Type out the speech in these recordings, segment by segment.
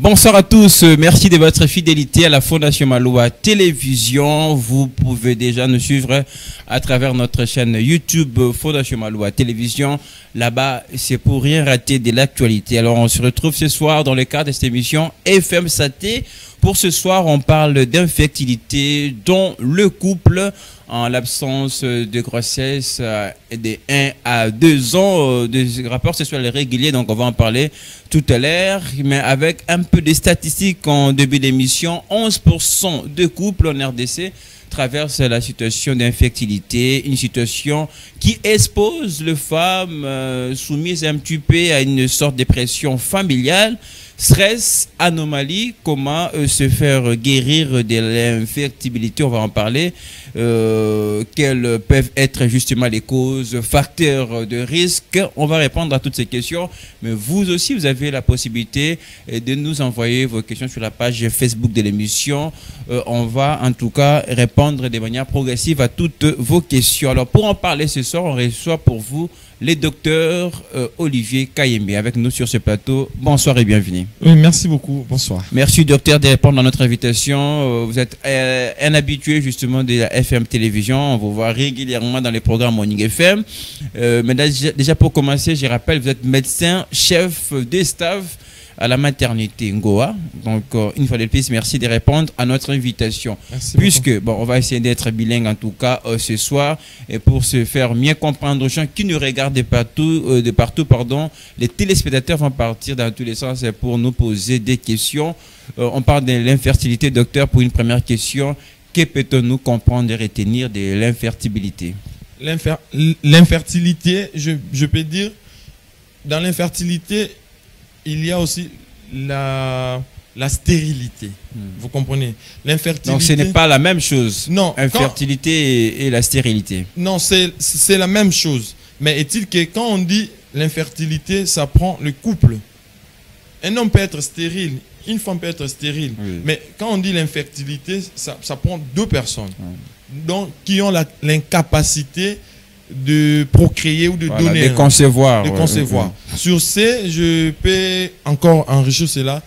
Bonsoir à tous, merci de votre fidélité à la Fondation Maloa Télévision. Vous pouvez déjà nous suivre à travers notre chaîne YouTube Fondation Maloa Télévision. Là-bas, c'est pour rien rater de l'actualité. Alors, on se retrouve ce soir dans le cadre de cette émission FM Saté. Pour ce soir, on parle d'infertilité dont le couple, en l'absence de grossesse de 1 à 2 ans, des rapports sexuels réguliers. Donc, on va en parler tout à l'heure. Mais avec un peu de statistiques en début d'émission, 11% de couples en RDC traversent la situation d'infertilité, une situation qui expose les femmes soumises un petit peu à une sorte de pression familiale. Stress, anomalie, comment se faire guérir de l'infertilité, on va en parler. Quelles peuvent être justement les causes, facteurs de risque. On va répondre à toutes ces questions. Mais vous aussi, vous avez la possibilité de nous envoyer vos questions sur la page Facebook de l'émission. On va en tout cas répondre de manière progressive à toutes vos questions. Alors pour en parler ce soir, on reçoit pour vous le docteur Olivier Kayembe avec nous sur ce plateau. Bonsoir et bienvenue. Oui, merci beaucoup. Bonsoir. Merci docteur de répondre à notre invitation. Vous êtes un habitué justement de la FM Télévision. On vous voit régulièrement dans les programmes Morning FM. Mais déjà pour commencer, je rappelle, vous êtes médecin chef de staff à la maternité Ngoa. Donc, une fois de plus, merci de répondre à notre invitation. Merci Puisque, bon, on va essayer d'être bilingue en tout cas ce soir. Et pour se faire mieux comprendre aux gens qui nous regardent de partout, pardon, les téléspectateurs vont partir dans tous les sens pour nous poser des questions. On parle de l'infertilité, docteur, pour une première question. Que peut-on comprendre et retenir de l'infertilité? L'infertilité, je peux dire, dans l'infertilité, il y a aussi la stérilité. Vous comprenez? L'infertilité. Donc ce n'est pas la même chose. Non. Infertilité et la stérilité. Non, c'est la même chose. Mais est-il que quand on dit l'infertilité, ça prend le couple. Un homme peut être stérile, une femme peut être stérile. Oui. Mais quand on dit l'infertilité, ça prend deux personnes. Donc, qui ont l'incapacité de procréer ou de donner. De concevoir. De concevoir. Sur ce, je peux encore enrichir cela.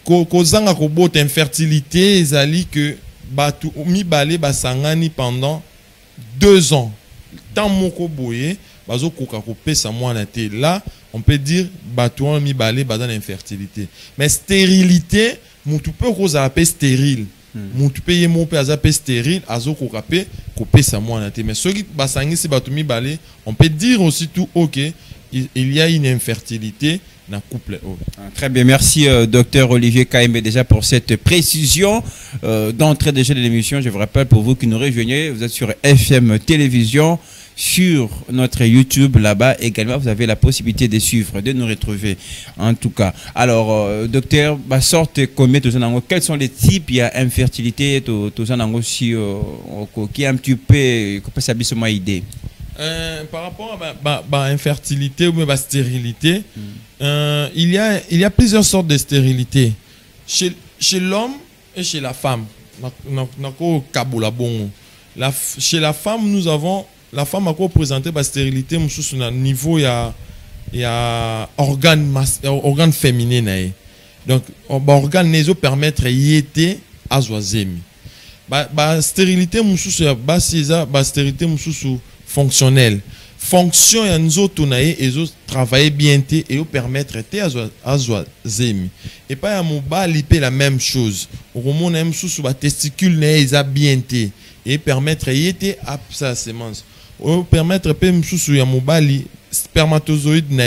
Kozanga kobot infertilité, ezali que batu mibale basangani pendant 2 ans. Tant moko boye, bazo koka kopesa mwana te. Là, on peut dire batu mibale badan infertilité. Mais stérilité, mutu peut kozala pe stérile. Mutu pe yemo pe azape stérile, azo koka pe kopesa mwana te. Mais ceux qui basangi si batu mibale, on peut dire aussi tout OK, il y a une infertilité dans le couple. Très bien, merci docteur Olivier Kayembe déjà pour cette précision d'entrée déjà de l'émission. Je vous rappelle pour vous qui nous rejoignez, vous êtes sur FM Télévision, sur notre YouTube là-bas également. Vous avez la possibilité de suivre, de nous retrouver en tout cas. Alors docteur, quels sont les types? Il y a infertilité, aussi qui est un petit peu, ça a idée. Par rapport à infertilité ou même à stérilité, il y a plusieurs sortes de stérilité. Chez l'homme et chez la femme. Chez la femme, nous avons la femme a présenté la stérilité au niveau il y a organe féminin. Donc organe nezo permettre yété à zoazemi. Stérilité stérilité fonctionnelle. Fonction ya nzoto na ye ezo travailler bien te et permettre te à zoazemi. Et pas ya mobali pe la même chose. Hormone même sous ba testicule na eza bien te et permettre yété à sa semence. Ou permettre pe msusu ya mobali spermatozoïde na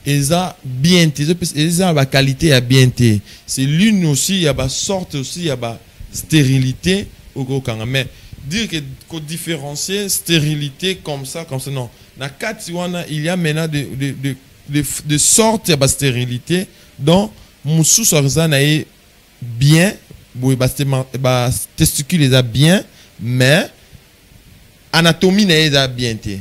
eza bien te eza ba qualité ya bien te. C'est l'une aussi ya ba sorte aussi ya ba stérilité au kanga. Mais dire que différencier stérilité comme ça non. Na katiwana il y a maintenant de sortes ya ba stérilité dont msusu na bien ba testicule eza bien mais anatomie na eza bien te.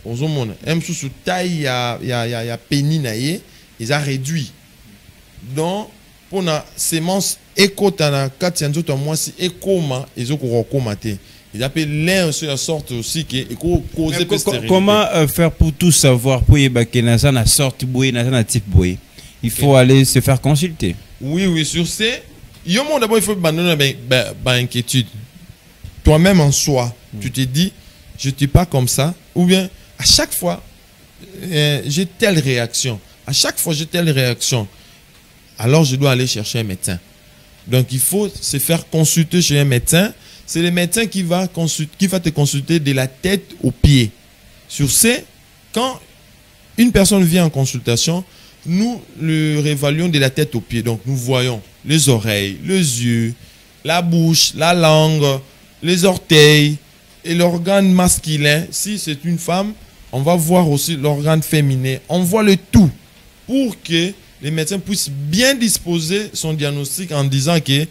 Ozomona même sous taille ya pénis na ye eza réduit. Donc pour na sémence écota na kati ya nzoto mwasi ekoma ezoko koma te. Ils appellent l'un sur la sorte aussi qui est comment faire pour tout savoir pour y baquer na sorte boy na type boy? il faut aller se faire consulter. Oui, oui, sur ces, d'abord, il faut abandonner inquiétude. Toi-même en soi, tu te dis, je ne suis pas comme ça. Ou bien, à chaque fois, j'ai telle réaction. À chaque fois, j'ai telle réaction. Alors, je dois aller chercher un médecin. Donc, il faut se faire consulter chez un médecin. C'est le médecin qui va te consulter de la tête aux pieds. Sur ce, quand une personne vient en consultation, nous le réévaluons de la tête aux pieds. Donc, nous voyons les oreilles, les yeux, la bouche, la langue, les orteils et l'organe masculin. Si c'est une femme, on va voir aussi l'organe féminin. On voit le tout pour que les médecins puissent bien disposer son diagnostic en disant que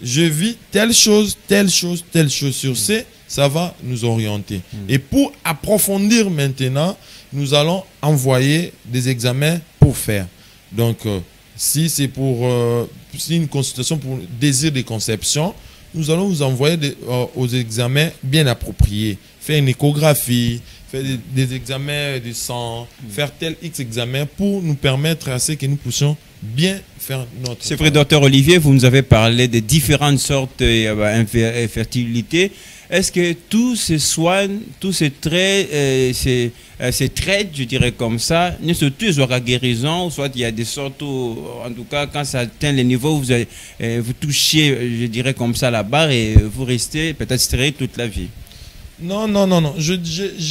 je vis telle chose, telle chose, telle chose. Sur ce, ça va nous orienter. Et pour approfondir maintenant, nous allons envoyer des examens pour faire. Donc, si c'est pour une consultation pour désir de conception, nous allons vous envoyer aux examens bien appropriés. Faire une échographie, faire des examens de sang, faire tel X examen pour nous permettre à ce que nous puissions bien faire notre C'est vrai, docteur Olivier, vous nous avez parlé de différentes sortes d'infertilité. Est-ce que tous ces soins, tous ces traits, ces traits, je dirais comme ça, ne sont tous à guérison, soit il y a des sortes où, en tout cas, quand ça atteint les niveaux, vous touchez, je dirais comme ça, la barre et vous restez peut-être stérile toute la vie? Non, non, non, non. Je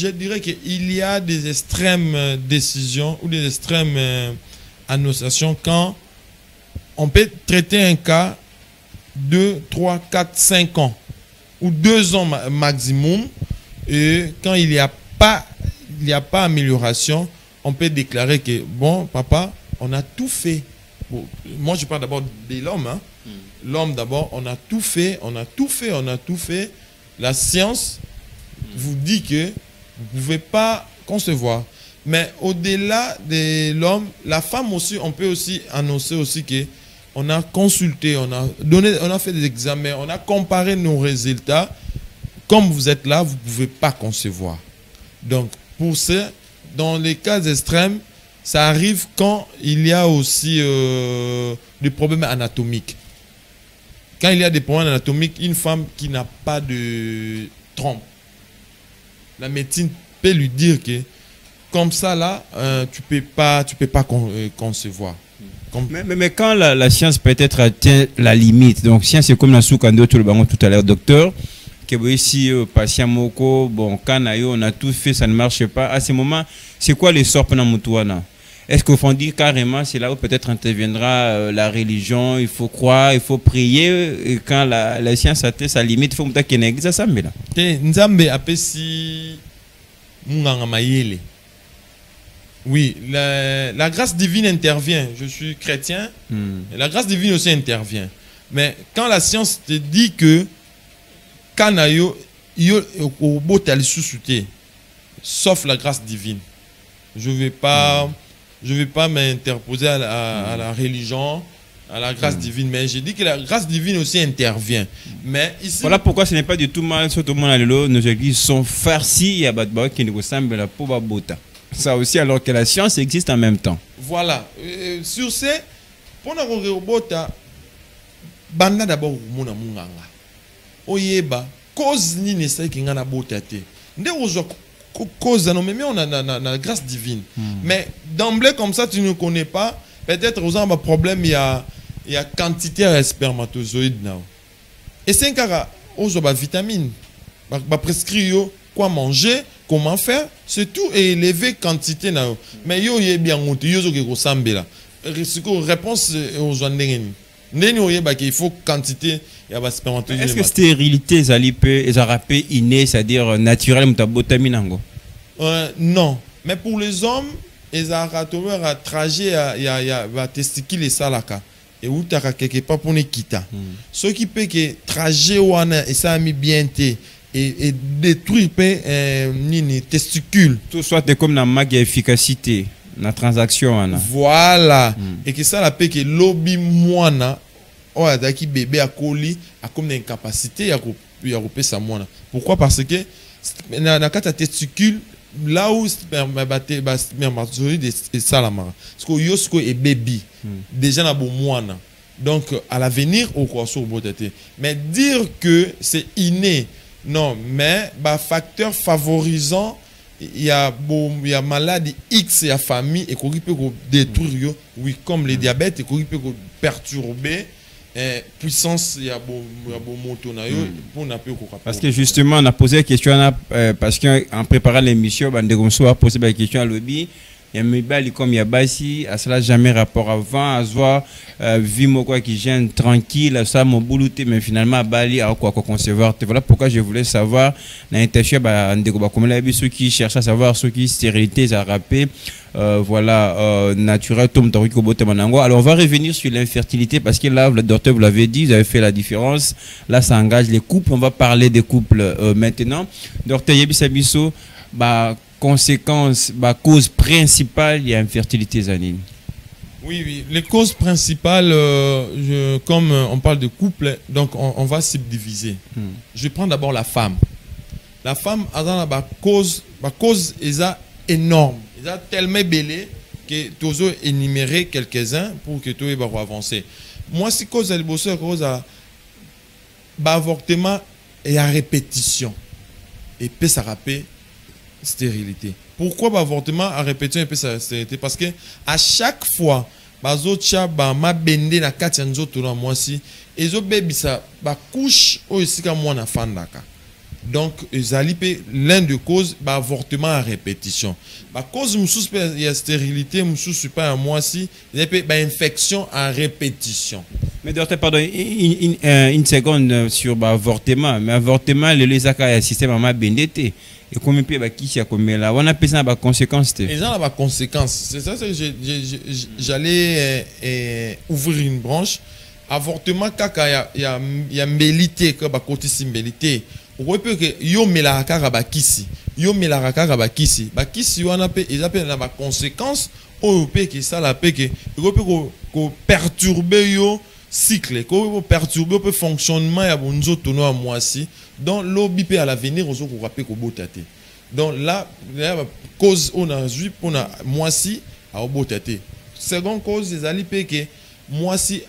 dirais qu'il y a des extrêmes décisions ou des extrêmes annonciations quand on peut traiter un cas 2, 3, 4, 5 ans ou 2 ans maximum, et quand il n'y a pas amélioration, on peut déclarer que bon, papa, on a tout fait. Bon, moi, je parle d'abord de l'homme. Hein. L'homme, d'abord, on a tout fait, on a tout fait, on a tout fait. La science vous dit que vous ne pouvez pas concevoir. Mais au-delà de l'homme, la femme aussi, on peut aussi annoncer aussi que on a consulté, on a fait des examens, on a comparé nos résultats. Comme vous êtes là, vous ne pouvez pas concevoir. Donc, pour ça, dans les cas extrêmes, ça arrive quand il y a aussi des problèmes anatomiques. Quand il y a des problèmes anatomiques, une femme qui n'a pas de trompe, la médecine peut lui dire que comme ça là, tu peux pas concevoir. Mais quand la science peut-être atteint la limite, donc science c'est comme la soukando tout le bango tout à l'heure, docteur, que ici patient moko, bon quand on a tout fait, ça ne marche pas. À ce moment, c'est quoi les sorts pendant Moutouana? Est-ce qu'il faut dire carrément, c'est là où peut-être interviendra la religion, il faut croire, il faut prier, et quand la science atteint sa limite, il faut que ça existe ça, mais là. Nzambe apesi munganga mayele. Oui, la grâce divine intervient. Je suis chrétien, et la grâce divine aussi intervient. Mais quand la science te dit que Kanayo, sauf la grâce divine, je ne vais pas m'interposer à la religion, à la grâce divine, mais j'ai dit que la grâce divine aussi intervient. Mais ici, voilà pourquoi ce n'est pas du tout mal, surtout nos églises sont farcies à Batba qui nous ressemblent à la pauvre bota. Ça aussi, alors que la science existe en même temps. Voilà. Sur ce, pour nous bota, banda d'abord muna munganga. Oyeba, cause ni ne sai kinga na bota te. Nde ozo cause non mais on a la grâce divine. Mais d'emblée comme ça tu ne connais pas, peut-être aux un problème il y a quantité de spermatozoïdes now. Et c'est un cas aux vitamines. Ba prescrire quoi manger, comment faire, c'est tout élevé quantité now. Mais yo y bien monté, yo zo ko sambela. Réponse aux gens il faut quantité. Est-ce que stérilité est rappelé inné, c'est-à-dire naturel, non. Mais pour les hommes, ils ont un trajet à testicule et salaka. Et où tu as quelque part pour les quitter. Ce qui peut que trajet et ça a mis bien et détruire les testicules. Tout soit comme la mag efficacité. La transaction voilà et que ça la paix que lobby moana o adaki bébé a coli a comme une incapacité à couper sa moana. Pourquoi? Parce que na kata testicule là où spermatozoïde est salama parce que yosko est baby déjà na bon moine donc à l'avenir au quoi sur beauté mais dire que c'est inné non mais bah facteur favorisant il y a maladie X et la famille et qui peut détruire oui comme le diabète et qui peut perturber puissance il y a bon moto na yo pour na peu parce que justement on a posé la question parce qu'en préparant l'émission on a posé la question à lobby il y a mes comme il y a basi à cela jamais rapport avant à voir vie quoi qui gêne tranquille ça mon boulouté mais finalement bali à quoi concevoir voilà pourquoi je voulais savoir l'intention comme ceux qui cherchent à savoir ceux qui stérilité à rapper voilà naturel alors on va revenir sur l'infertilité parce que là le docteur vous l'avez dit vous avez fait la différence là ça engage les couples on va parler des couples maintenant docteur Yebisabiso conséquences, cause principale, il y a infertilité zanine. Oui, les causes principales, comme on parle de couple, donc on va subdiviser. Je prends d'abord la femme. La femme a la cause est énorme, elle est tellement belle que tu as énuméré quelques-uns pour que tu aies avancer. Moi, si cause elle bosse cause à avortement et à répétition et peut ça rappeler stérilité. Pourquoi l'avortement à répétition et puis sa stérilité? Parce que à chaque fois, bazocha ma bende na katia nzoto na mwasi, ezo baby sa ba couche o isika mwana fandaka. Donc ezali pe l'un de cause avortement à répétition. Ba cause mususu pe ya stérilité mususu pas à mwasi, et pe infection à répétition. Mais docteur, pardon, une seconde sur avortement. Mais avortement, les accords système à ma bendete. Et combien de qui a combien là on a pensé à la conséquence et ça la conséquence c'est ça que j'allais ouvrir une branche avortement kaka y a mbélité que côté simbélité on peut que yo melaka kisi on a pe ils appellent la conséquence au peut que ça la peut que peut perturber yo cycle peut perturber le fonctionnement ya bonzo tono à moi si donc l'obipé à l'avenir on se rappelle qu'au botate donc là cause on a vu pour moi si à botate seconde cause des alipé que moi si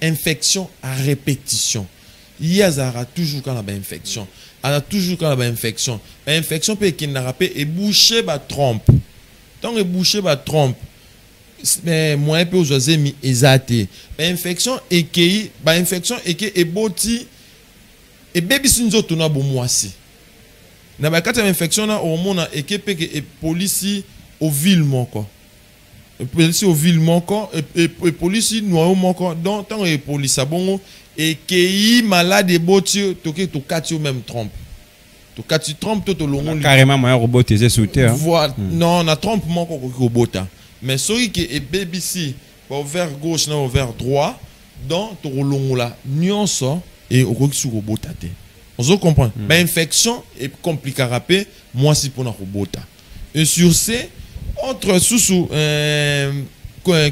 infection à répétition il y a toujours quand la infection a toujours quand la infection peut qu'il n'a rappelé et boucher trompe tant et boucher trompe mais moi un peu aux mi exaté infection et qui infection et qui est boti et baby sinzo tona bo mwasi na ba kata infection na hormone et qui peut que police au ville moko police au ville moko et police noyo moko donc tant et police bongo et qui malade boti to ke to kati même trompe to kati trompe to longo carrément moyen robotisé sous terre voilà non na trompe moko ko bota mais celui qui est BBC vers gauche na vers droit donc to longo la nyonso et au coup sur robota te on comprend mais infection est compliqué à rappeler moi si pour na robota et sur ces autre sous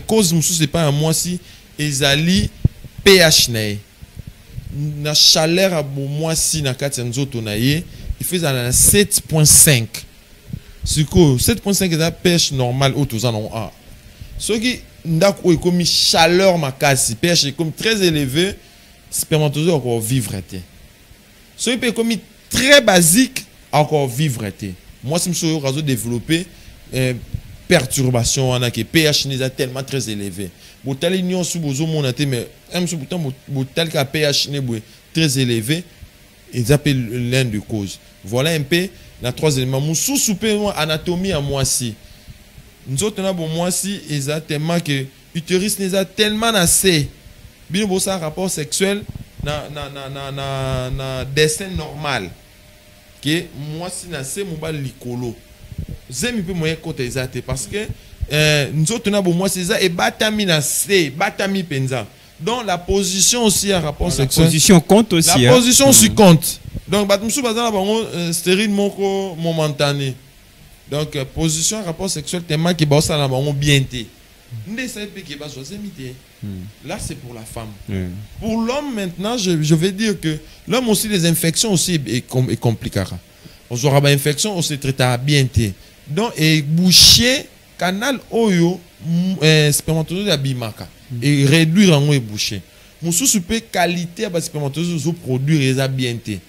cause musu c'est pas moi si ezali pH na chaleur à moi si na kati nzoto na ye il fait à 7.5 c'est quoi 7.5 est un pH normal au tous en a ce qui ndako est comme chaleur makasi pH est comme très élevé spermatozoïde encore vivre été ce qui est comme très basique encore vivre été moi si je suis développé perturbation on a que pH n'est tellement très élevé pour telle union sous besoin mon été mais même sous pourtant pour tel que pH n'est très élevé ils appellent l'un de cause voilà un peu la troisième élément sous souper anatomie à moi si nous autres on a bon moi si exactement que utérus n'est tellement assez bien beau ça rapport sexuel na destin normal que moi si na c'est mon bal licolo j'aime un peu moyen côté exact parce que nous autres on a bon moi c'est ça et batami na c'est batami penza donc la position aussi à rapport sexuel la position compte aussi la position aussi compte donc batumsu bazana bango stérile moko momentané donc position à rapport sexuel tellement que ça na bango bien té là c'est pour la femme pour l'homme maintenant je vais dire que l'homme aussi les infections aussi est compliqué on aura une infection on se traite à bien té donc et boucher canal oyo spermatozoïde ya bimaka et réduire en boucher mususu pe qualité ba spermatozoïde zo produire eza bien té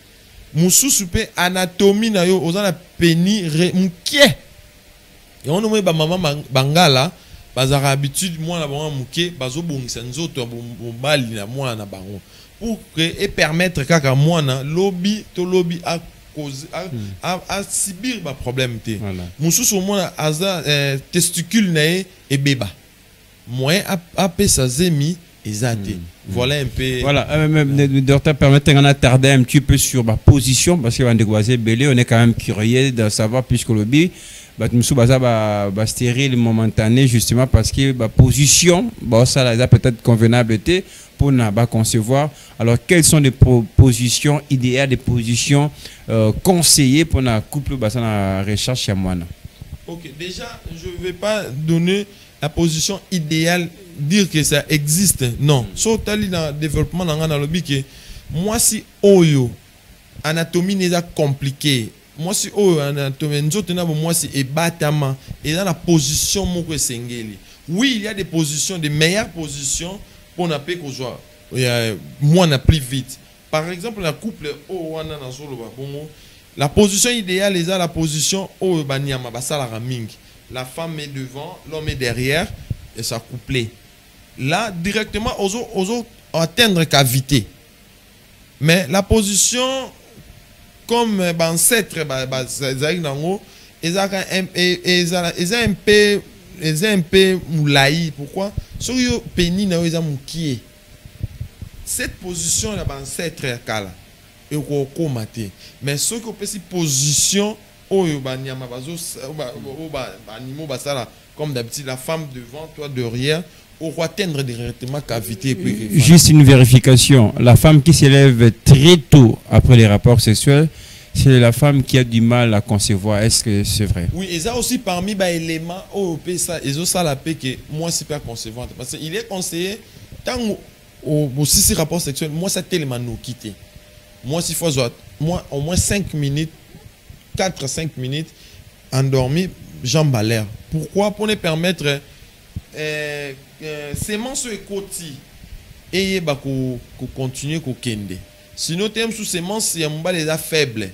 mususu pe anatomie na yo ozana peni mukie et on ba maman bangala bazara habitude moi na bango mukie bazo bongisa nzoto bali na moi na bango pour que et permettre kaka moi na lobby to lobby a cause à subir ba problème té mususu moi aza testicule na et beba moins a pesa zemi exacté. Voilà un peu. Voilà, docteur, permettez-nous d'attarder un petit peu sur ma position parce qu'on est quand même curieux de savoir puisque le bi stérile momentané justement parce que ma position ça peut-être convenable pour ne concevoir. Alors quelles sont les positions idéales, des positions conseillées pour un couple la recherche chez moi? Ok, déjà je ne vais pas donner la position idéale, dire que ça existe. Non. Sauf dans le développement dans le que moi si oyo anatomie n'est pas compliquée. Moi si oyo anatomie moi si ebatama et dans la position moko sengeli. Oui, il y a des positions, des meilleures positions pour na pe ko joie. Moi na plus vite. Par exemple, la couple o wana na solo ba bongo. La position idéale est la position oyo banyama basala mingi. La femme est devant, l'homme est derrière, et ça couplé. Là, directement, aux atteindre cavité. Mais la position, comme ancêtre, ils ont un peu moulaï. Pourquoi? Sur le pénis, ils ont cette position, l'ancêtre est calme. Et on commater. Mais ce que cette position, comme d'habitude, la femme devant, toi derrière, on va atteindre directement cavité. Juste une vérification. La femme qui s'élève très tôt après les rapports sexuels, c'est la femme qui a du mal à concevoir. Est-ce que c'est vrai? Oui, et ça aussi parmi les éléments, ils ont ça la paix que moi, c'est pas concevant. Parce qu'il est conseillé, tant aussi ces rapports sexuels, moi, ça tellement nous quitter. Moi, s'il faut, moi, au moins 5 minutes, 4-5 minutes, endormi, jambes à l'air. Pourquoi? Pour nous permettre sémence et côté et continuer à kende. Sinon, tu es sous sémence, il y a des faibles.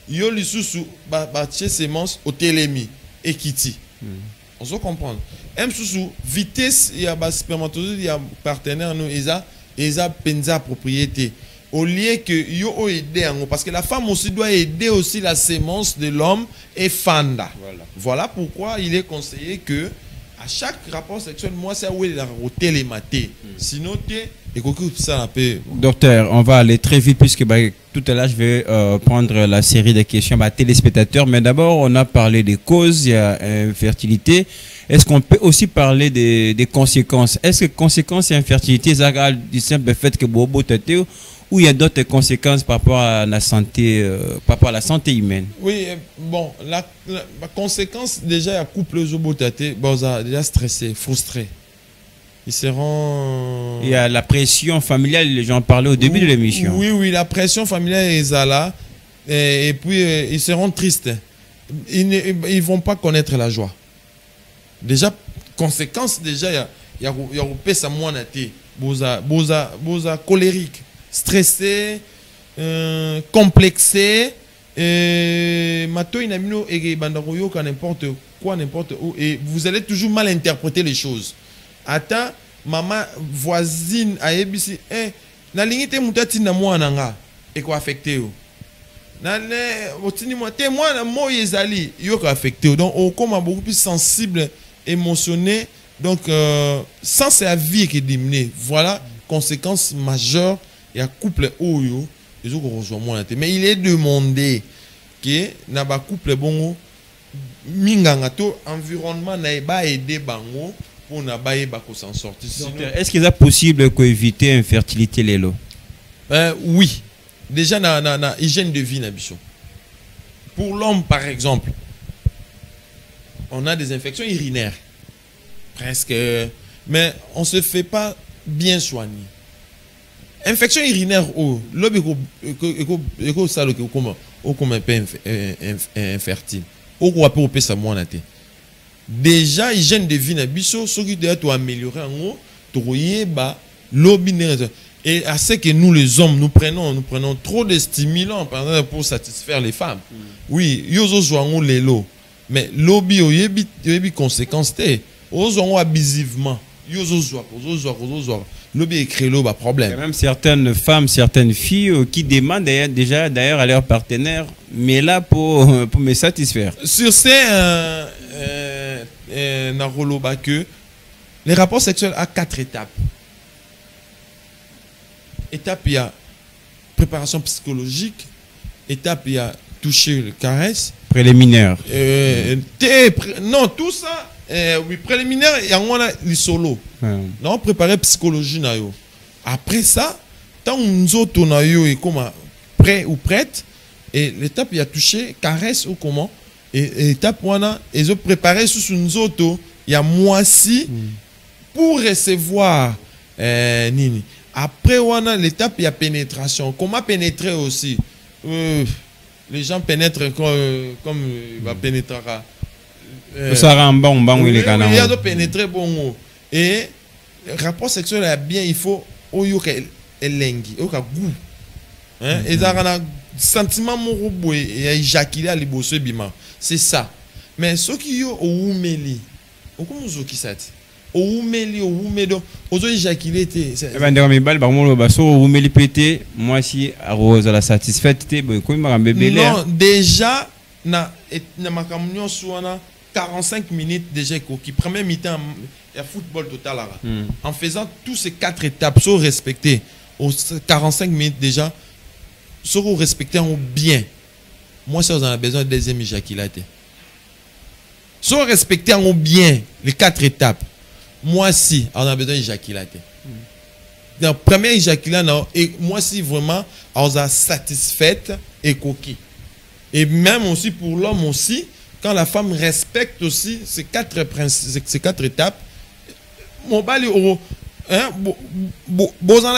Il y a des sémence au télémi et kiti. On se comprend. Sous vitesse, il y a des spermatozoïdes, il y a des partenaires, ils ont pensa propriété. Au lieu que yo aider parce que la femme aussi doit aider aussi la sémence de l'homme et fanda. Voilà pourquoi il est conseillé que à chaque rapport sexuel, moi c'est où il a télématé. Sinon ça la paix. Docteur, on va aller très vite puisque tout à l'heure je vais prendre la série de questions téléspectateurs. Mais d'abord on a parlé des causes, il y a infertilité. Est-ce qu'on peut aussi parler des conséquences? Est-ce que conséquences et infertilité, ça a du simple fait que bobo tete ou il y a d'autres conséquences par rapport à la santé, par rapport à la santé humaine? Oui, bon, la conséquence déjà, il y a couple déjà stressé, frustré. Ils seront. Il y a la pression familiale, j'en parlais au début de l'émission. Oui, la pression familiale est là. Et puis, ils seront tristes. Ils ne vont pas connaître la joie. Déjà, conséquence, déjà, il y a ça moins boza colérique, stressé, complexé. Mato inamino et bandaroyo n'importe quoi, n'importe où. Et vous allez toujours mal interpréter les choses. Attends, maman voisine a ébisi, na lingite mutati na moi nanga et quoi affecté yo. Na le otini moi te moi na mo yezali yo ko affecté. Donc on comme beaucoup plus sensible, émotionné. Donc sans sa vie qui est diminuée. Voilà conséquence majeure et à couple oyo ils ont rejoint moi mais il est demandé que na ba couple bongo minganga to environnement na ba aider bango pour na ba s'en sortir. Est-ce qu'il est possible d'éviter infertilité lelo? Oui. Déjà na hygiène de vie na biso. Pour l'homme par exemple, on a des infections urinaires. Presque mais on se fait pas bien soigner. Infection urinaire l'homme est comme ça comment un peu infertile. au quoi pour pesa moi té déjà hygiène de vie na biso ce qui doit améliorer en haut ba lobby et à ce que nous les hommes nous prenons trop de stimulants par exemple pour satisfaire les femmes oui yozo zoango lelo mais lobby oyebi conséquence té ozo abusivement yozo zoa lobby écrit lo ba problème. Il y a même certaines femmes, certaines filles qui demandent déjà d'ailleurs à leur partenaire, mais là pour me satisfaire. Sur ces que les rapports sexuels à 4 étapes. Étape il y a préparation psychologique, étape il y a toucher le caresse préliminaire. Non tout ça. Oui, préliminaire, il y a un solo. Non, préparer psychologie. Après ça, tant nous autres, on est comme prêt ou prête, et l'étape, il y a touché, caresse ou comment, et l'étape, ils ont préparé sous nous autres, il y a mois-ci, pour recevoir Nini. Après, l'étape, il y a pénétration. Comment pénétrer aussi les gens pénètrent comme il va pénétrer. Ça rend bon, il y a de pénétrer bon. Et le rapport sexuel est bien, il faut elengi, goût. Et ça a un sentiment morobou et éjaculer à liboso bima. C'est ça. Mais ce qui est au oumeli, au comment qui ça? Au oumeli, au oumedo, aux éjaculer. Moi si Rose la satisfaite, non déjà na ma camion soit 45 minutes déjà qui premier mi-temps il y a football total là. En faisant tous ces 4 étapes sont respectées aux 45 minutes déjà seront respectés en bien. Moi si on a besoin de deuxième éjaculation sont respectés en bien les 4 étapes. Moi si on a besoin d'éjaculation. Dans première éjaculation et moi si vraiment on a satisfaite et coquille. Et même aussi pour l'homme aussi quand la femme respecte aussi ces 4 étapes, mon bali on a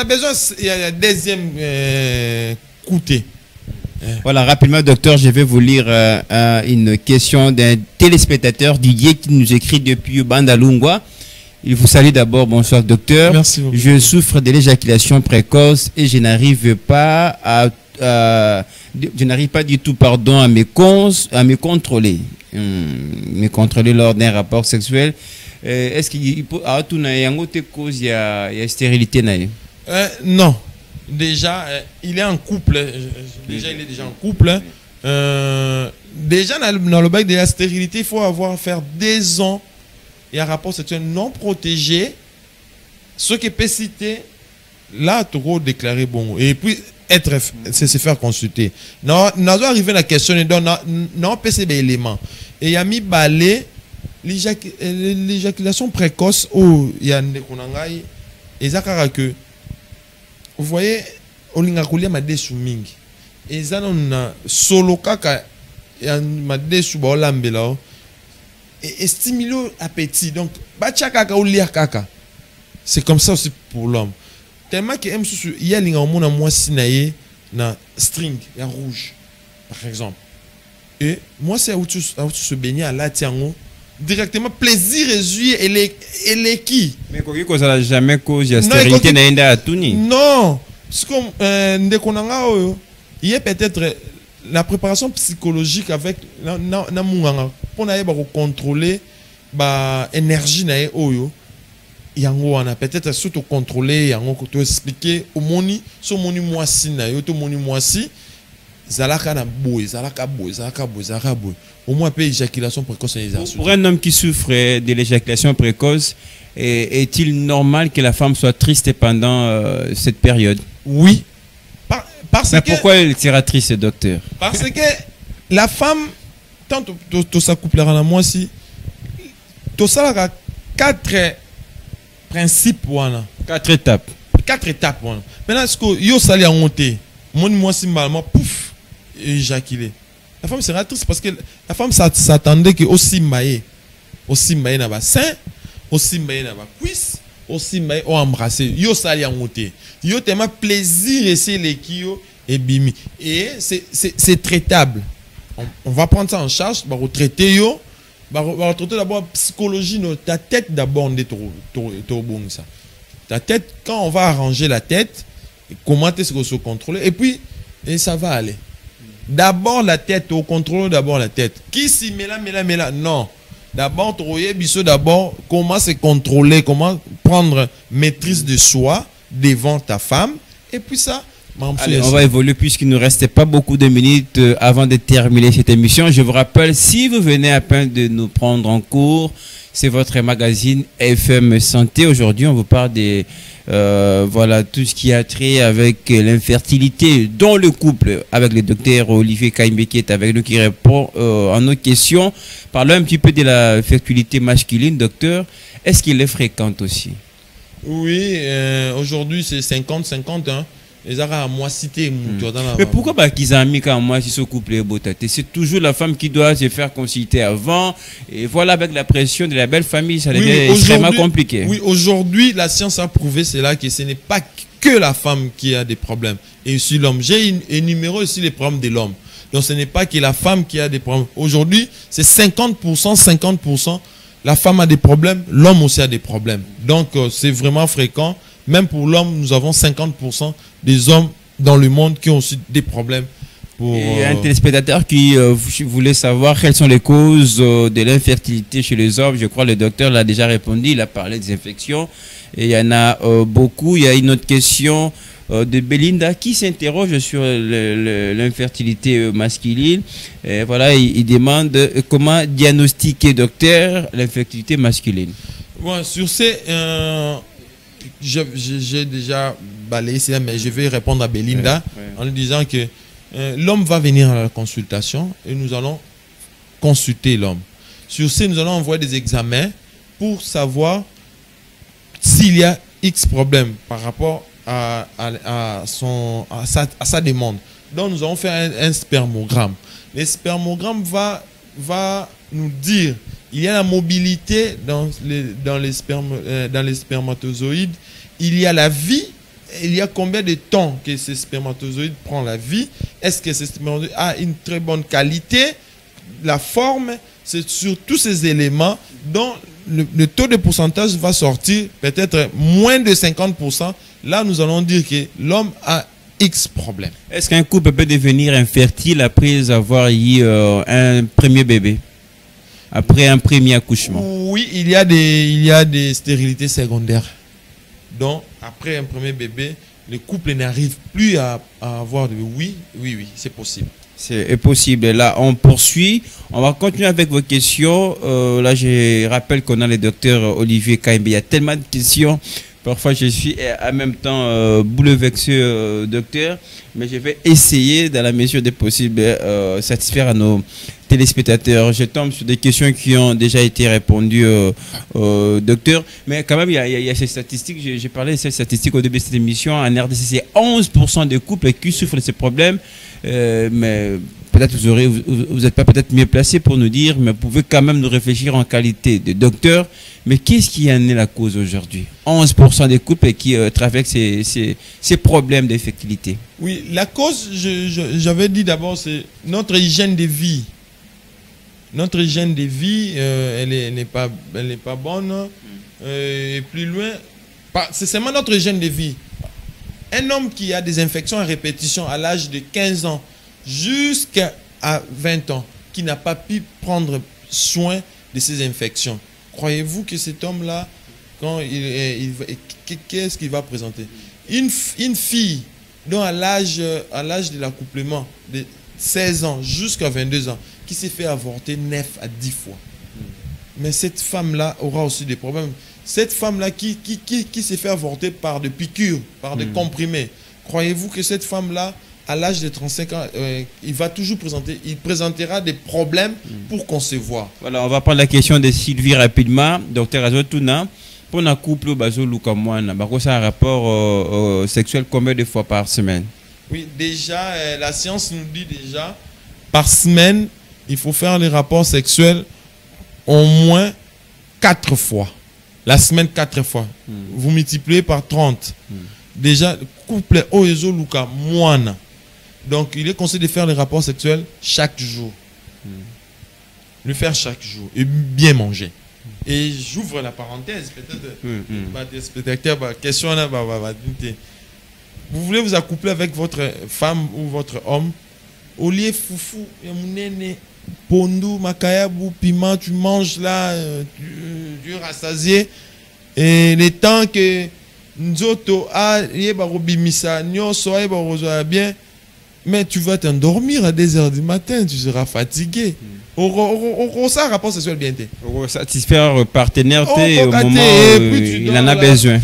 besoin il y a un deuxième côté. Voilà, rapidement, docteur, je vais vous lire une question d'un téléspectateur Didier qui nous écrit depuis Bandalungwa. Il vous salue d'abord. Bonsoir, docteur. Merci beaucoup. Je souffre de l'éjaculation précoce et je n'arrive pas du tout, pardon, à me contrôler. Me contrôler lors d'un rapport sexuel. Est-ce qu'il peut y a une cause, il y a stérilité? Non. Déjà, il est en couple. Déjà, il est déjà en couple. Déjà, dans le bail de la stérilité, il faut faire 2 ans. Il y a un rapport sexuel non protégé. Ce qui peut citer, là, tu dois déclarer bon. Et puis, c'est se faire consulter. Non, nous arrivé à la question, non, peut ces éléments. Et il y a mis balai, l'éjaculation précoce, où il y a des konangai, et ça que, vous voyez, on a coulé ma desu mingi. Et ça, on a solo kaka, et ma desu ba olambela. Et stimuler l'appétit. Donc, kaka ou lire kaka. C'est comme ça aussi pour l'homme. Tellement que il y a des moi sinaye na string, il y a rouge, par exemple. Et moi, c'est où tu se baigner à la tiango. Directement, plaisir réduit et les qui. Mais quoi ça n'a jamais causé la stérilité n'a tout ni. Non. C'est comme il y a peut-être la préparation psychologique avec na munganga pour contrôler l'énergie na oyo. Yango on a peut-être surtout contrôler yango to expliquer au moni so moni moisi na yo to moni moisi zalaka na boy zalaka boy au moins pas éjaculation précoce. Pour un homme qui souffre de l'éjaculation précoce, est-il normal que la femme soit triste pendant cette période? Oui. Mais pourquoi elle sera triste, docteur? Parce que la femme, tant tout ça couplera à moi si tout ça a 4 principes. 4 étapes. 4 étapes. Maintenant, est-ce que yo sali a monté, moi si malement pouf éjaculé. La femme sera triste parce que la femme s'attendait que aussi maillé na ba sein, aussi maillé na ba cuisse, aussi maillé ou embrasser. Yo sali a monté. Yo tellement plaisir essayer les kio et bimi. Et c'est traitable. on va prendre ça en charge, on va retraiter d'abord psychologie, ta tête d'abord, ça. Ta tête, quand on va arranger la tête, comment est-ce qu'on se contrôle, et puis, ça va aller. D'abord la tête, au contrôle d'abord la tête. Qui s'y met là, non. D'abord, d'abord, comment se contrôler, comment prendre maîtrise de soi devant ta femme, et puis ça, allez, on va évoluer puisqu'il ne nous restait pas beaucoup de minutes avant de terminer cette émission. Je vous rappelle, si vous venez à peine de nous prendre en cours, c'est votre magazine FM Santé. Aujourd'hui, on vous parle des voilà, tout ce qui a trait avec l'infertilité dans le couple, avec le docteur Olivier Kaimbe qui est avec nous, qui répond à nos questions. Parlons un petit peu de la fertilité masculine, docteur. Est-ce qu'il est fréquente aussi? Oui, aujourd'hui c'est 50-50, hein. Les arabes à moi cité. Mais pourquoi qu'ils ont mis quand moi si ce couple est beau? C'est toujours la femme qui doit se faire consulter avant. Et voilà, avec la pression de la belle famille, ça devient extrêmement compliqué. Oui, aujourd'hui, la science a prouvé cela, que ce n'est pas que la femme qui a des problèmes. Et aussi l'homme. J'ai énuméré aussi les problèmes de l'homme. Donc ce n'est pas que la femme qui a des problèmes. Aujourd'hui, c'est 50%, 50%. La femme a des problèmes, l'homme aussi a des problèmes. Donc c'est vraiment fréquent. Même pour l'homme, nous avons 50% des hommes dans le monde qui ont aussi des problèmes. Et un téléspectateur qui voulait savoir quelles sont les causes de l'infertilité chez les hommes. Je crois que le docteur l'a déjà répondu. Il a parlé des infections. Et il y en a beaucoup. Il y a une autre question de Belinda qui s'interroge sur l'infertilité masculine. Et voilà, il demande comment diagnostiquer, docteur, l'infertilité masculine. Bon, sur ces... j'ai déjà balayé ça, mais je vais répondre à Belinda en lui disant que l'homme va venir à la consultation et nous allons consulter l'homme. Sur ce, nous allons envoyer des examens pour savoir s'il y a X problème par rapport à sa demande. Donc nous allons faire un spermogramme. Le spermogramme va nous dire il y a la mobilité dans les spermatozoïdes, il y a la vie, il y a combien de temps que ce spermatozoïde prend la vie, est-ce que ce spermatozoïde a une très bonne qualité, la forme, c'est sur tous ces éléments dont le taux de pourcentage va sortir peut-être moins de 50%. Là, nous allons dire que l'homme a X problème. Est-ce qu'un couple peut devenir infertile après avoir eu un premier bébé? Après un premier accouchement? Oui, il y a des stérilités secondaires. Donc, après un premier bébé, le couple n'arrive plus à avoir de... Oui, c'est possible. C'est possible. Là, on poursuit. On va continuer avec vos questions. Là, je rappelle qu'on a le docteur Olivier Kaimbe. Il y a tellement de questions. Parfois, je suis en même temps bouleversé, docteur. Mais je vais essayer, dans la mesure des possibles, satisfaire à nos téléspectateurs. Je tombe sur des questions qui ont déjà été répondues au docteur. Mais quand même, il y a ces statistiques. J'ai parlé de ces statistiques au début de cette émission. En RDC, c'est 11% des couples qui souffrent de ces problèmes. Mais peut-être vous n'êtes pas peut-être mieux placé pour nous dire, mais vous pouvez quand même nous réfléchir en qualité de docteur. Mais qu'est-ce qui en est la cause aujourd'hui? 11% des couples qui traversent ces problèmes d'infertilité. Oui, la cause, j'avais dit d'abord, c'est notre hygiène de vie. Notre hygiène de vie, elle n'est pas bonne. Et plus loin, c'est seulement notre hygiène de vie. Un homme qui a des infections à répétition à l'âge de 15 ans jusqu'à 20 ans, qui n'a pas pu prendre soin de ses infections, croyez-vous que cet homme-là, qu'est-ce qu'il va présenter? Une fille dont à l'âge de l'accouplement de 16 ans jusqu'à 22 ans, qui s'est fait avorter 9 à 10 fois. Mais cette femme-là aura aussi des problèmes. Cette femme-là qui s'est fait avorter par des piqûres, par des comprimés, croyez-vous que cette femme-là, à l'âge de 35 ans, il présentera des problèmes pour concevoir? Voilà, on va prendre la question de Sylvie rapidement. Docteur Azotuna, pour un couple, ça a un rapport sexuel combien de fois par semaine? Oui, déjà, la science nous dit déjà, par semaine, il faut faire les rapports sexuels au moins 4 fois. La semaine, 4 fois. Vous multipliez par 30. Déjà, couple Oezo Luka Moana. Donc, il est conseillé de faire les rapports sexuels chaque jour. Le faire chaque jour et bien manger. Et j'ouvre la parenthèse, peut-être, des spectateurs, question là, vous voulez vous accoupler avec votre femme ou votre homme, au lieu foufou, pondou, makayabu, piment, tu manges là, tu es rassasié, et le temps que Nzoto a, bien, mais tu vas t'endormir à 2h du matin, tu seras fatigué. Ça rapport sexuel bien té. Satisfaire partenaire au moment où il en a besoin.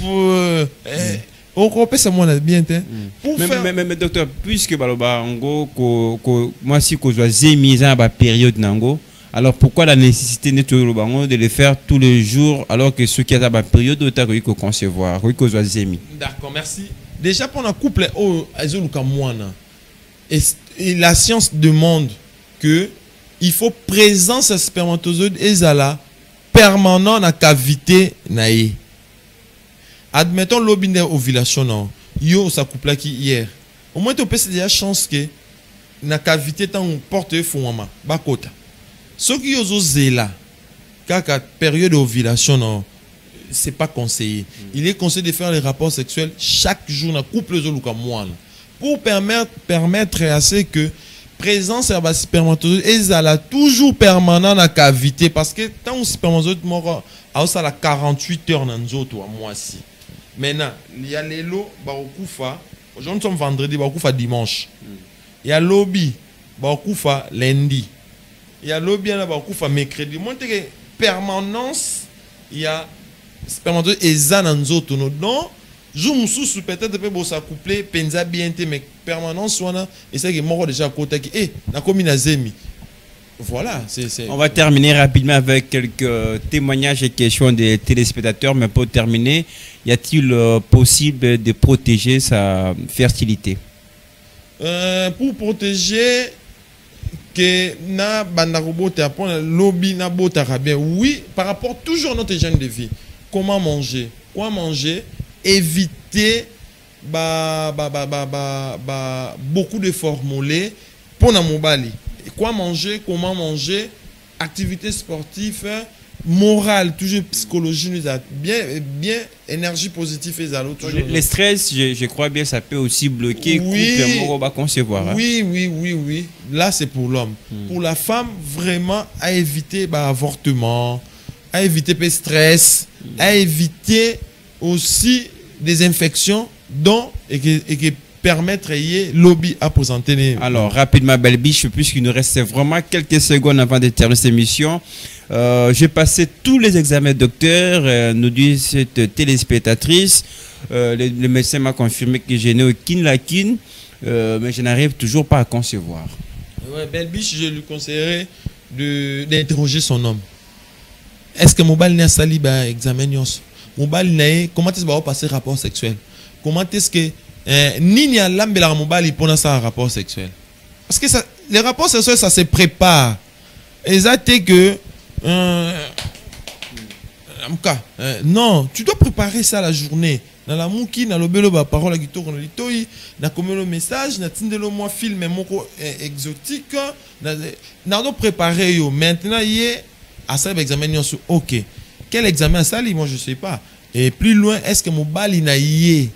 Ça moi bien té. Mais docteur, puisque baloba ngo moi si ko dois zemiza ba période nango, alors pourquoi la nécessité de le faire tous les jours alors que ceux qui a ba période autant que concevoir, que doit zemi. D'accord, merci. Déjà pour un couple et la science demande que il faut présence à spermatozoïde et zala permanent dans la cavité naïe. Admettons l'obine ovulation non. Yo ça couple qui hier. Au moins tu peux déjà chance que na cavité tant porte fouama bakota. Ce qui yo zela kaka période d'ovulation non, c'est pas conseillé. Il est conseillé de faire les rapports sexuels chaque jour dans couple zoluka moine pour permettre à ce que présence à la spermatozoïde et ça toujours permanent dans la cavité parce que tant que spermatozoïde mort à ça la 48 heures dans nous à moi si. Maintenant, il y a les lots barokufa. Aujourd'hui nous sommes vendredi barokufa dimanche. Il y a lobby barokufa lundi. Il y a lobby là barokufa mercredi. Montre que permanence il y a spermatozoïde et ça dans nous donc jour mususu peut-être peut bossa coupler penza bien mais permanence wana et c'est que mort déjà côté qui na commune zemi. Voilà, c'est On va terminer rapidement avec quelques témoignages et questions des téléspectateurs, mais pour terminer, y a-t-il possible de protéger sa fertilité? Pour protéger que na banda robot apprendre lobby na botara bien. Oui, par rapport toujours à notre hygiène de vie. Comment manger? Quoi manger? Éviter beaucoup de formulés pour la mobali. Quoi manger, comment manger, activité sportive, morale, toujours psychologie, bien énergie positive et zalo. Le stress, je crois bien, ça peut aussi bloquer couple concevoir. Hein? Oui. Là, c'est pour l'homme. Pour la femme, vraiment, à éviter avortement, à éviter le stress, à éviter aussi des infections dont et que permettre lobby à présenter. Alors rapidement Belbiche, puisqu'il nous reste vraiment quelques secondes avant de terminer cette émission, j'ai passé tous les examens docteur, nous dit cette téléspectatrice, le médecin m'a confirmé que j'ai né au kin, mais je n'arrive toujours pas à concevoir. Ouais, Belbiche, je lui conseillerais d'interroger son homme. Est-ce que Mobile n'a sali examen Mobile comment est-ce que va passer rapport sexuel? Comment est-ce que ni a l'ambela mobile pour ça un rapport sexuel? Parce que ça, les rapports sexuels ça se prépare. Et ça c'est que non, tu dois préparer ça la journée. Dans la mouki, dans le belo ba parole qui tourne le toi, na comme le message, na tindelo moi film moko exotique, na doit préparer yo. Maintenant yé à ça examen sur OK. Quel examen ça moi je sais pas. Et plus loin, est-ce que mon bal n'a yé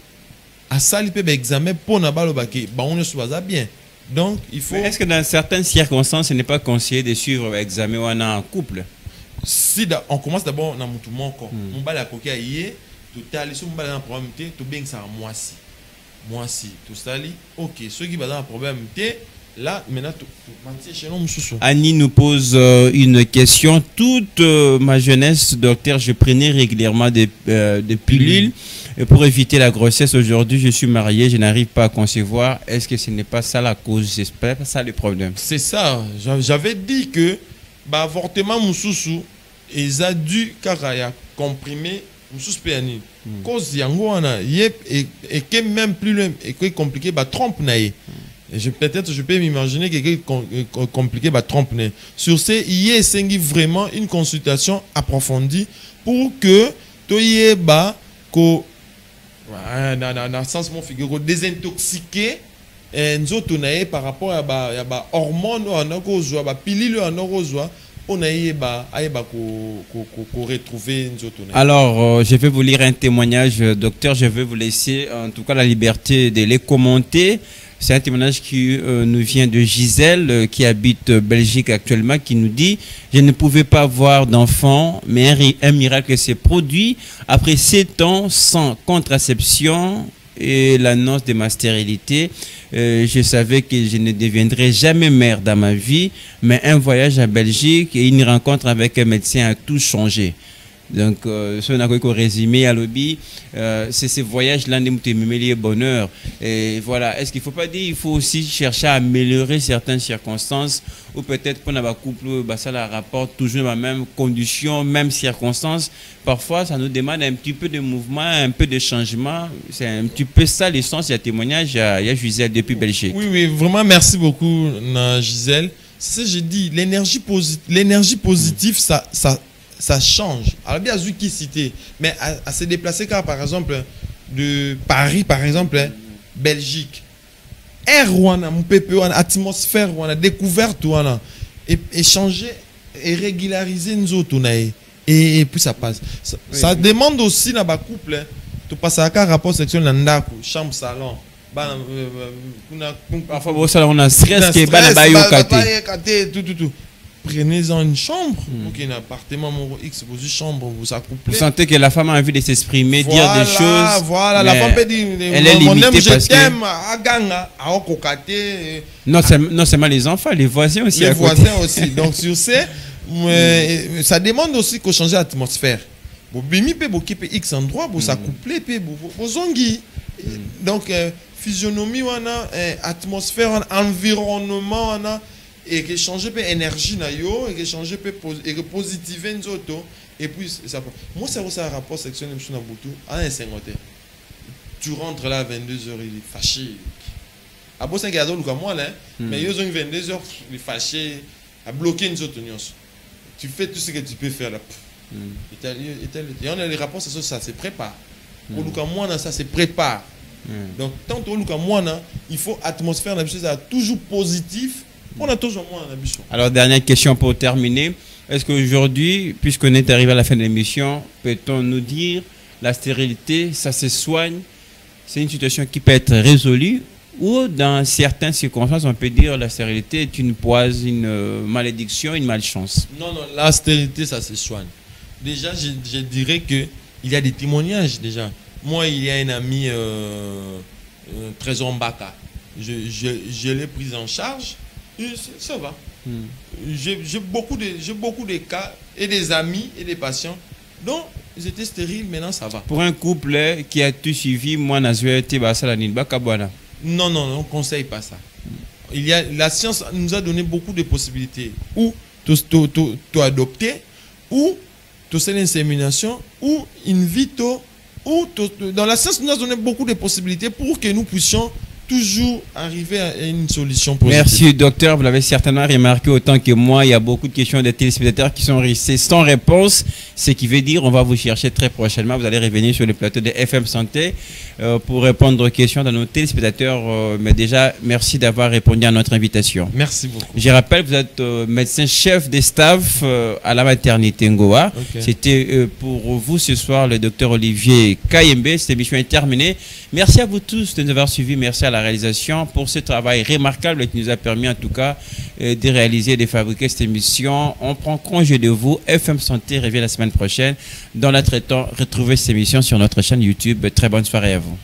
à ça il peut examen pour na balo baki on ne soit bien. Donc il faut. Est-ce que dans certaines circonstances, ce n'est pas conseillé de suivre l'examen en couple? Si on commence d'abord dans mon tout mon corps. Mon bal a coquille yé, tout à l'heure mon bal a un problème tout bien ça moi si tout ça OK, ceux qui va dans un problème là, maintenant, Annie nous pose une question. Toute ma jeunesse, docteur, je prenais régulièrement des pilules. Et pour éviter la grossesse, aujourd'hui, je suis marié, je n'arrive pas à concevoir. Est-ce que ce n'est pas ça la cause? J'espère pas ça le problème. C'est ça. J'avais dit que avortement moussoussou, ils ont dû caraya comprimer moussous péani. Cause yango ana yep et que même plus loin et que compliqué trompe naïe. Peut-être je peux m'imaginer que c'est compliqué trompe naïe. Sur ce, il y a vraiment une consultation approfondie pour que tu y sens mon figure désintoxiquer nzoto na ye par rapport à ba hormone on a kozwa ba pilule on a kozwa on a yeba ko retrouver nzoto na. Alors je vais vous lire un témoignage, docteur, je vais vous laisser en tout cas la liberté de les commenter. C'est un témoignage qui nous vient de Gisèle, qui habite Belgique actuellement, qui nous dit « Je ne pouvais pas avoir d'enfant, mais un miracle s'est produit après 7 ans sans contraception et l'annonce de ma stérilité. Je savais que je ne deviendrais jamais mère dans ma vie, mais un voyage à Belgique et une rencontre avec un médecin a tout changé. » Donc, ce qu'on a résumé à l'objet, c'est ces voyages-là qui me bonheur. Et voilà, est-ce qu'il ne faut pas dire il faut aussi chercher à améliorer certaines circonstances ou peut-être pour un couple, ça rapporte toujours la même condition, même circonstances. Parfois, ça nous demande un petit peu de mouvement, un peu de changement. C'est un petit peu ça l'essence. Il y a témoignage, il y a Gisèle depuis Belgique. Oui, oui, vraiment, merci beaucoup, Gisèle. C'est ce que j'ai dit, l'énergie positive, ça change. Alors bien sûr qui cité, mais à se déplacer car par exemple de Paris par exemple, Belgique, air wana, mon peuple wana, atmosphère wana, découverte wana, et changer et régulariser nous autres et puis ça passe. Ça demande aussi dans ba couple, tu passes à rapport sexuel dans chambre salon. Parfois on a stress qui est tout. Prenez-en une chambre, pour qu'il y ait un appartement, X, vous une chambre, vous accouplez. Vous sentez que la femme a envie de s'exprimer, dire des choses. Voilà, la femme peut dire, elle est limitée parce que... Non seulement les enfants, les voisins aussi. Les voisins aussi. Donc, sur ce, ça demande aussi qu'on change l'atmosphère. Vous bimi peut vous quitter X endroit, vous accouplez, vous zongi. Donc, physionomie, atmosphère, environnement, et que changer peu énergie na yo et que changer peu et que positiver nzoto et puis ça moi ça un rapport sexuel même na butu à un 50 tu rentres là à 22h il est fâché à bo 5 heures comme moi là mais yo 22h il est fâché à bloquer nzoto nyos tu fais tout ce que tu peux faire là et on a les rapports sexuels ça se prépare pour le moi ça se prépare donc tant que moi il faut atmosphère la chose toujours positif. On a toujours moins d'ambition. Alors, dernière question pour terminer. Est-ce qu'aujourd'hui, puisqu'on est arrivé à la fin de l'émission, peut-on nous dire la stérilité, ça se soigne? C'est une situation qui peut être résolue ou dans certaines circonstances, on peut dire la stérilité est une poisse, une malédiction, une malchance? Non, la stérilité, ça se soigne. Déjà, je dirais qu'il y a des témoignages déjà. Moi, il y a un ami, Trésor Mbaka. Je l'ai pris en charge. Ça va. J'ai beaucoup de cas et des amis et des patients dont ils étaient stériles, maintenant ça va. Pour un couple qui a tout suivi, moi, non, on ne conseille pas ça. La science nous a donné beaucoup de possibilités. Ou tu adopter, ou tu fais l'insémination, ou in vitro, ou dans la science nous a donné beaucoup de possibilités pour que nous puissions toujours arriver à une solution positive. Merci docteur, vous l'avez certainement remarqué autant que moi, il y a beaucoup de questions des téléspectateurs qui sont restées sans réponse, ce qui veut dire on va vous chercher très prochainement, vous allez revenir sur le plateau de FM Santé pour répondre aux questions de nos téléspectateurs, mais déjà merci d'avoir répondu à notre invitation. Merci beaucoup. Je rappelle, vous êtes médecin chef des staffs à la maternité Ngoa. Okay. C'était pour vous ce soir le docteur Olivier Kayembe, cette émission est terminée. Merci à vous tous de nous avoir suivis, merci à la réalisation pour ce travail remarquable qui nous a permis en tout cas de réaliser et de fabriquer cette émission. On prend congé de vous. FM Santé revient la semaine prochaine. Dans l'entretemps, retrouvez cette émission sur notre chaîne YouTube. Très bonne soirée à vous.